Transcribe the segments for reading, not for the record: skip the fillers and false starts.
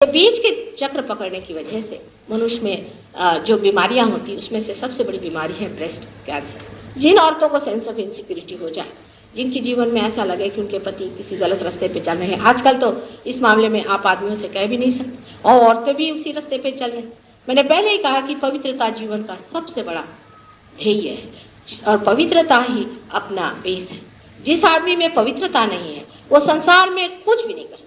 बीच के चक्र पकड़ने की वजह से मनुष्य में जो बीमारियां होती है उसमें से सबसे बड़ी बीमारी है ब्रेस्ट कैंसर। जिन औरतों को सेंस ऑफ इनसिक्योरिटी हो जाए, जिनके जीवन में ऐसा लगे कि उनके पति किसी गलत रास्ते पे चल रहे हैं, आजकल तो इस मामले में आप आदमियों से कह भी नहीं सकते, और औरतें भी उसी रास्ते पे चल रही हैं। मैंने पहले ही कहा कि पवित्रता जीवन का सबसे बड़ा ध्येय है और पवित्रता ही अपना बेस है। जिस आदमी में पवित्रता नहीं है वो संसार में कुछ भी नहीं कर सकता।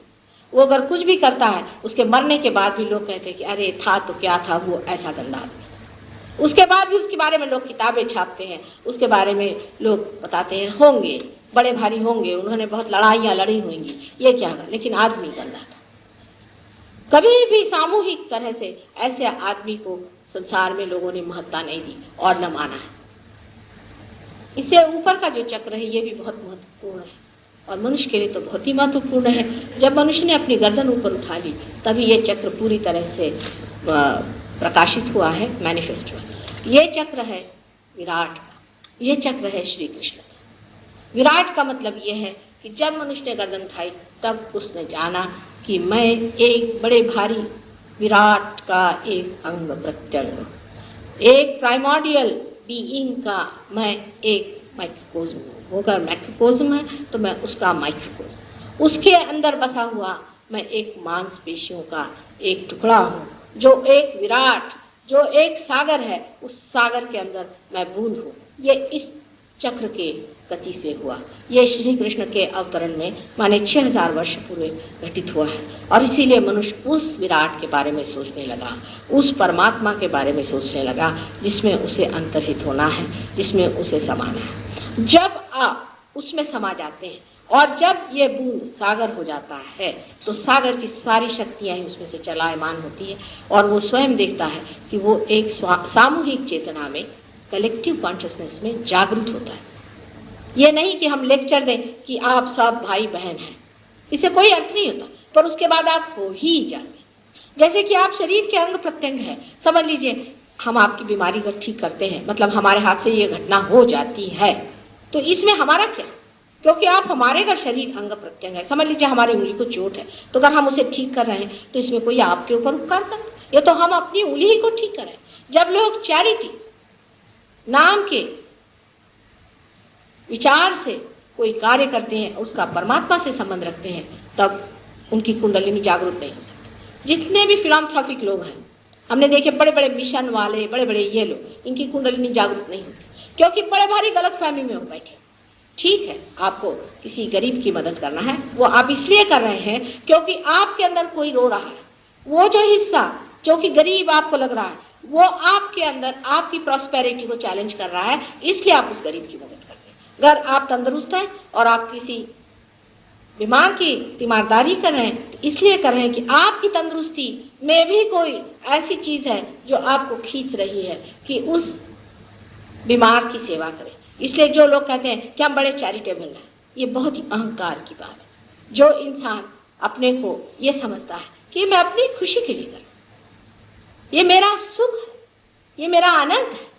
वो अगर कुछ भी करता है उसके मरने के बाद भी लोग कहते हैं कि अरे था तो क्या था, वो ऐसा गंदा आदमी। उसके बाद भी उसके बारे में लोग किताबें छापते हैं, उसके बारे में लोग बताते हैं होंगे बड़े भारी होंगे, उन्होंने बहुत लड़ाइयाँ लड़ी होंगी, ये क्या है, लेकिन आदमी गंदा था। कभी भी सामूहिक तरह से ऐसे आदमी को संसार में लोगों ने महत्ता नहीं दी और न माना है। इससे ऊपर का जो चक्र है ये भी बहुत महत्वपूर्ण है और मनुष्य के लिए तो बहुत ही महत्वपूर्ण है। जब मनुष्य ने अपनी गर्दन ऊपर उठा ली तभी ये चक्र पूरी तरह से प्रकाशित हुआ है, मैनिफेस्ट हुआ। ये चक्र है विराट का, ये चक्र है श्री कृष्ण का। विराट का मतलब ये है कि जब मनुष्य ने गर्दन उठाई तब उसने जाना कि मैं एक बड़े भारी विराट का एक अंग प्रत्यंग, एक प्राइमोर्डियल बीइंग का मैं एक माइक्रोकोज्म हूँ। वो अगर माइक्रोकोज्म है तो मैं उसका माइक्रोकोज्म, उसके अंदर बसा हुआ मैं एक मांसपेशियों का एक टुकड़ा हूँ, जो एक विराट, जो एक सागर है, उस सागर के अंदर मैं बूंद हूँ। ये इस चक्र के गति से हुआ। ये श्री कृष्ण के अवतरण में माने 6000 वर्ष पूर्व घटित हुआ है और इसीलिए मनुष्य उस विराट के बारे में सोचने लगा, उस परमात्मा के बारे में सोचने लगा जिसमें उसे अंतर्हित होना है, जिसमें उसे समाना है। जब आप उसमें समा जाते हैं और जब ये बूंद सागर हो जाता है तो सागर की सारी शक्तियां ही उसमें से चलायमान होती है और वो स्वयं देखता है कि वो एक सामूहिक चेतना में, कलेक्टिव कॉन्शियसनेस में जागृत होता है। ये नहीं कि हम लेक्चर दें कि आप सब भाई बहन हैं, इससे कोई अर्थ नहीं होता, पर उसके बाद आप हो ही जाते। जैसे कि आप शरीर के अंग प्रत्यंग हैं, समझ लीजिए हम आपकी बीमारी को ठीक करते हैं, मतलब हमारे हाथ से ये घटना हो जाती है, तो इसमें हमारा क्या, क्योंकि आप हमारे अगर शरीर अंग प्रत्यंग है, समझ लीजिए हमारी उंगली को चोट है, तो अगर हम उसे ठीक कर रहे हैं तो इसमें कोई आपके ऊपर उपकार कर, ये तो हम अपनी उंगली ही को ठीक कर रहे हैं। जब लोग चैरिटी नाम के विचार से कोई कार्य करते हैं, उसका परमात्मा से संबंध रखते हैं, तब उनकी कुंडलिनी जागरूक नहीं हो सकती। जितने भी फिलांथ्रोपिक लोग हैं, हमने देखे बड़े बड़े मिशन वाले, बड़े बड़े ये लोग, इनकी कुंडलिनी जागरूक नहीं होती क्योंकि बड़े भारी गलत फहमी में हो बैठे। ठीक है, आपको किसी गरीब की मदद करना है, वो आप इसलिए कर रहे हैं क्योंकि आपके अंदर कोई रो रहा है। वो जो हिस्सा जो कि गरीब आपको लग रहा है, वो आपके अंदर आपकी प्रॉस्पेरिटी को चैलेंज कर रहा है, इसलिए आप उस गरीब की मदद करते हैं। अगर आप तंदुरुस्त हैं और आप किसी बीमार की तीमारदारी कर रहे हैं, तो इसलिए कर रहे हैं कि आपकी तंदुरुस्ती में भी कोई ऐसी चीज है जो आपको खींच रही है कि उस बीमार की सेवा करें। इसलिए जो लोग कहते हैं कि हम बड़े चैरिटेबल हैं, ये बहुत ही अहंकार की बात है। जो इंसान अपने को ये समझता है कि मैं अपनी खुशी के लिए कर रहा हूं, ये मेरा सुख है, ये मेरा आनंद है,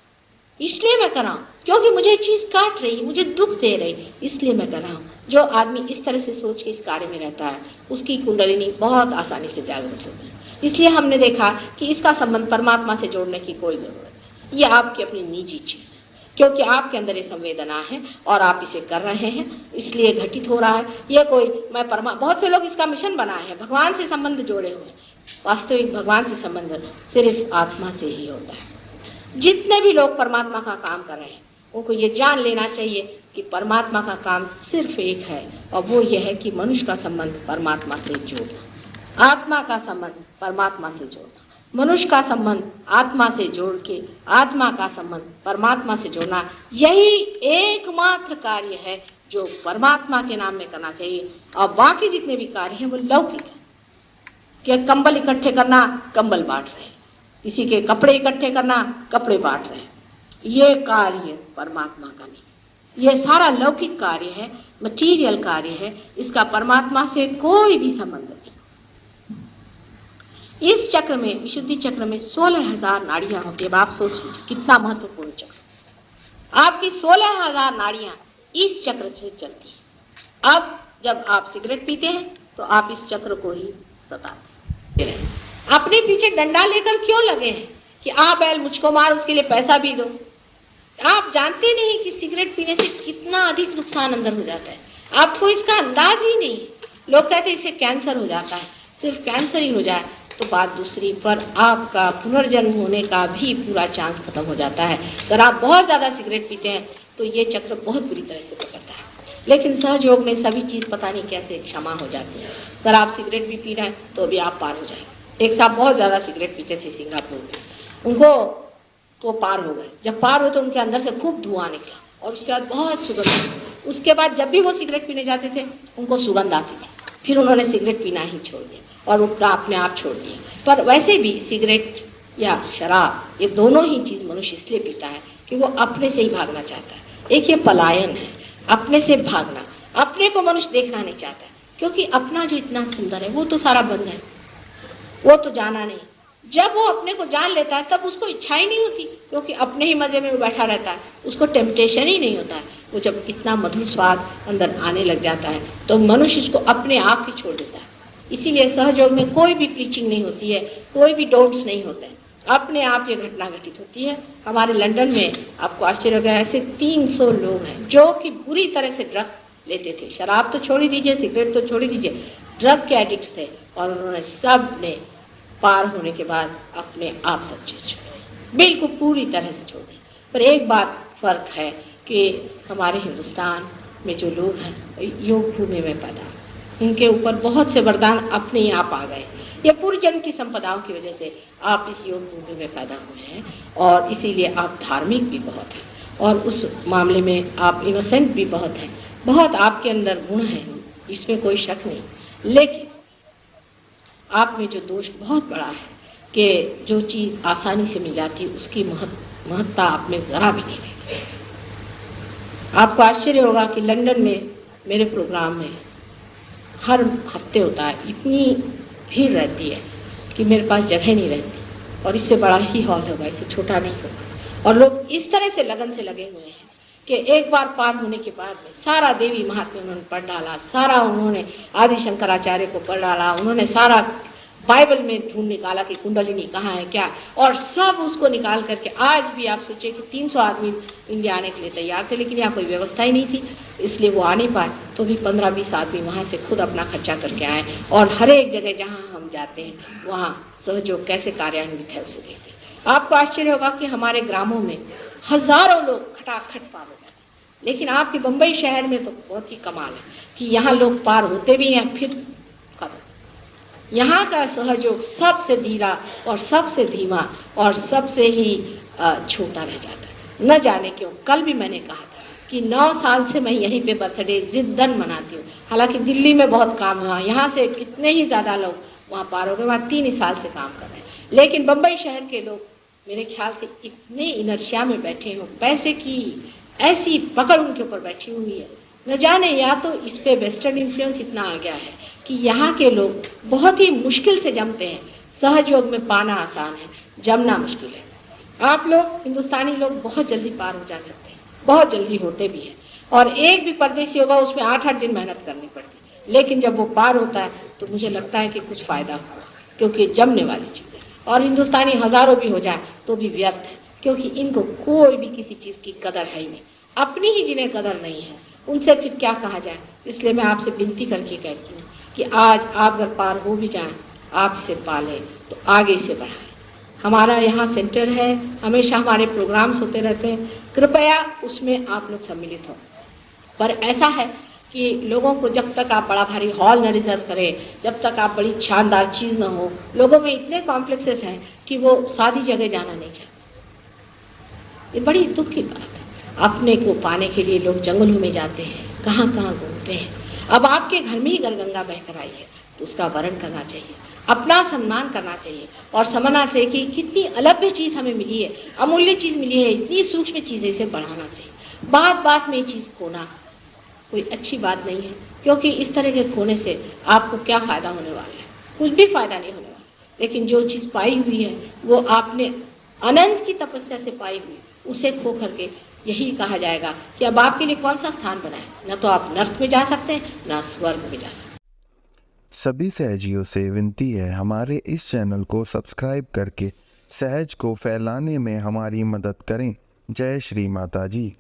इसलिए मैं कर रहा हूं, क्योंकि मुझे चीज काट रही है, मुझे दुख दे रही है, इसलिए मैं कर रहा हूं। जो आदमी इस तरह से सोच के इस कार्य में रहता है, उसकी कुंडलिनी बहुत आसानी से जागृत होती है। इसलिए हमने देखा कि इसका संबंध परमात्मा से जोड़ने की कोई जरूरत नहीं, ये आपकी अपनी निजी चीज है, क्योंकि आपके अंदर ये संवेदना है और आप इसे कर रहे हैं, इसलिए घटित हो रहा है। ये कोई मैं बहुत से लोग इसका मिशन बनाए हैं, भगवान से संबंध जोड़े हुए हैं। वास्तविक भगवान से संबंध सिर्फ आत्मा से ही होता है। जितने भी लोग परमात्मा का काम कर रहे हैं उनको ये जान लेना चाहिए कि परमात्मा का काम सिर्फ एक है, और वो ये है कि मनुष्य का संबंध परमात्मा से जोड़ना, आत्मा का संबंध परमात्मा से जोड़ना, मनुष्य का संबंध आत्मा से जोड़ के आत्मा का संबंध परमात्मा से जोड़ना, यही एकमात्र कार्य है जो परमात्मा के नाम में करना चाहिए। और बाकी जितने भी कार्य हैं वो लौकिक है, कि कंबल इकट्ठे करना, कंबल बांट रहे, किसी के कपड़े इकट्ठे करना, कपड़े बांट रहे, ये कार्य परमात्मा का नहीं। ये सारा लौकिक कार्य है, मटीरियल कार्य है, इसका परमात्मा से कोई भी संबंध नहीं। इस चक्र में, विशुद्धि चक्र में 16,000 नाड़ियां होती है। अब आप सोच लीजिए कितना महत्वपूर्ण चक्र। आपकी 16,000 नाड़ियां इस चक्र से चलती है। अब जब आप सिगरेट पीते हैं तो आप इस चक्र को ही सताते हैं। अपने पीछे डंडा लेकर क्यों लगे हैं कि आ बैल मुझको मार, उसके लिए पैसा भी दो। आप जानते नहीं कि सिगरेट पीने से कितना अधिक नुकसान अंदर हो जाता है, आपको इसका अंदाज ही नहीं। लोग कहते हैं इससे कैंसर हो जाता है, सिर्फ कैंसर ही हो जाए तो बात दूसरी, पर आपका पुनर्जन्म होने का भी पूरा चांस खत्म हो जाता है। अगर आप बहुत ज्यादा सिगरेट पीते हैं तो ये चक्र बहुत बुरी तरह से पकड़ता है। लेकिन सहयोग में सभी चीज पता नहीं कैसे क्षमा हो जाती है। अगर आप सिगरेट भी पी रहे हैं तो भी आप पार हो जाएंगे। एक साहब बहुत ज्यादा सिगरेट पीते थे सिंगापुर में, उनको तो पार हो गए। जब पार हो तो उनके अंदर से खूब धुआं निकला और उसके बाद बहुत सुगंध। उसके बाद जब भी वो सिगरेट पीने जाते थे उनको सुगंध आती थी, फिर उन्होंने सिगरेट पीना ही छोड़ दिया और वो अपने आप छोड़ दिया। पर वैसे भी सिगरेट या शराब, ये दोनों ही चीज मनुष्य इसलिए पीता है कि वो अपने से ही भागना चाहता है। एक ये पलायन है, अपने से भागना। अपने को मनुष्य देखना नहीं चाहता, क्योंकि अपना जो इतना सुंदर है वो तो सारा बंद है, वो तो जाना नहीं। जब वो अपने को जान लेता है तब उसको इच्छा ही नहीं होती, क्योंकि अपने ही मजे में वो बैठा रहता है, उसको टेम्पटेशन ही नहीं होता है। वो जब इतना मधुर स्वाद अंदर आने लग जाता है तो मनुष्य इसको अपने आप ही छोड़ देता है। इसीलिए सहयोग में कोई भी प्रीचिंग नहीं होती है, कोई भी डोंट्स नहीं होते हैं, अपने आप ये घटना घटित होती है। हमारे लंदन में आपको आश्चर्य होगा, ऐसे 300 लोग हैं जो कि बुरी तरह से ड्रग लेते थे। शराब तो छोड़ ही दीजिए, सिगरेट तो छोड़ ही दीजिए, ड्रग के एडिक्ट थे, और उन्होंने सब ने पार होने के बाद अपने आप सब चीज छोड़, बिल्कुल पूरी तरह से छोड़ दी। पर एक बात फर्क है कि हमारे हिंदुस्तान में जो लोग हैं योग भूमि में पैदा, इनके ऊपर बहुत से वरदान अपने ही आप आ गए। ये पूर्व जन्म की संपदाओं की वजह से आप इस योग भूमि में पैदा हुए हैं, और इसीलिए आप धार्मिक भी बहुत हैं, और उस मामले में आप इनोसेंट भी बहुत हैं। बहुत आपके अंदर गुण हैं, इसमें कोई शक नहीं। लेकिन आप में जो दोष बहुत बड़ा है कि जो चीज़ आसानी से मिल जाती है उसकी महत्ता आप में जरा भी नहीं है। आपको आश्चर्य होगा कि लंदन में मेरे प्रोग्राम में हर हफ्ते होता है, इतनी भीड़ रहती है कि मेरे पास जगह नहीं रहती, और इससे बड़ा ही हॉल होगा, इससे छोटा नहीं होगा। और लोग इस तरह से लगन से लगे हुए हैं कि एक बार पार होने के बाद में सारा देवी महात्म्य उन्होंने पढ़ डाला, सारा उन्होंने आदि शंकराचार्य को पढ़ डाला, उन्होंने सारा बाइबल में ढूंढ निकाला कि कुंडलिनी कहाँ है क्या, और सब उसको निकाल करके आज भी आप सोचिए कि 300 आदमी इंडिया आने के लिए तैयार थे, लेकिन यहाँ कोई व्यवस्था ही नहीं थी, इसलिए वो आ नहीं पाए। तो भी 15-20 आदमी वहाँ से खुद अपना खर्चा करके आए, और हर एक जगह जहाँ हम जाते हैं वहाँ सहयोग कैसे कार्यान्वित है उसे देखते हैं। आपको आश्चर्य होगा कि हमारे ग्रामों में हजारों लोग खटाखट पार हो जाते, लेकिन आपके बम्बई शहर में तो बहुत ही कमाल है कि यहाँ लोग पार होते भी हैं फिर कब। यहाँ का सहयोग सबसे धीरा और सबसे धीमा और सबसे ही छोटा रह जाता है। न जाने क्यों, कल भी मैंने कहा था कि 9 साल से मैं यहीं पे बर्थडे जिद्दन मनाती हूँ। हालांकि दिल्ली में बहुत काम हुआ, यहाँ से कितने ही ज़्यादा लोग वहाँ पार हो गए, वहाँ 3 ही साल से काम कर रहे हैं। लेकिन बम्बई शहर के लोग मेरे ख्याल से इतने इनर्शिया में बैठे हो, पैसे की ऐसी पकड़ उनके ऊपर बैठी हुई है, न जाने या तो इस पे वेस्टर्न इन्फ्लुएंस इतना आ गया है कि यहाँ के लोग बहुत ही मुश्किल से जमते हैं। सहयोग में पाना आसान है, जमना मुश्किल है। आप लोग हिंदुस्तानी लोग बहुत जल्दी पार हो जा सकते हैं, बहुत जल्दी होते भी हैं, और एक भी परदेसी होगा उसमें 8-8 दिन मेहनत करनी पड़ती है, लेकिन जब वो पार होता है तो मुझे लगता है कि कुछ फायदा हुआ, क्योंकि जमने वाली चीज़ है। और हिंदुस्तानी हजारों भी हो जाए तो भी व्यर्थ है, क्योंकि इनको कोई भी किसी चीज़ की कदर है ही नहीं, अपनी ही जिन्हें कदर नहीं है उनसे फिर क्या कहा जाए। इसलिए मैं आपसे विनती करके कहती हूँ कि आज आप अगर पार हो भी जाएं, आप इसे पालें तो आगे इसे बढ़ाएं। हमारा यहाँ सेंटर है, हमेशा हमारे प्रोग्राम्स होते रहते हैं, कृपया उसमें आप लोग सम्मिलित हो। पर ऐसा है कि लोगों को जब तक आप बड़ा भारी हॉल न रिजर्व करें, जब तक आप बड़ी शानदार चीज़ न हो, लोगों में इतने कॉम्प्लेक्सेस हैं कि वो सादी जगह जाना नहीं चाहते। ये बड़ी दुख की बात है। अपने को पाने के लिए लोग जंगलों में जाते हैं, कहाँ कहाँ घूमते हैं। अब आपके घर में ही अगर गंगा बहकर आई है तो उसका वरण करना चाहिए, अपना सम्मान करना चाहिए, और समझना चाहिए कि कितनी अलभ्य चीज़ हमें मिली है, अमूल्य चीज़ मिली है, इतनी सूक्ष्म चीज़ है, इसे बढ़ाना चाहिए। बात बात में ये चीज़ खोना कोई अच्छी बात नहीं है, क्योंकि इस तरह के खोने से आपको क्या फ़ायदा होने वाला है, कुछ भी फ़ायदा नहीं होने वाला। लेकिन जो चीज़ पाई हुई है वो आपने अनंत की तपस्या से पाई हुई, उसे खो करके यही कहा जाएगा कि अब आपके लिए कौन सा स्थान बना है। न तो आप नर्क में जा सकते हैं, न स्वर्ग में जा सकते हैं। सभी सहजियों से विनती है हमारे इस चैनल को सब्सक्राइब करके सहज को फैलाने में हमारी मदद करें। जय श्री माता जी।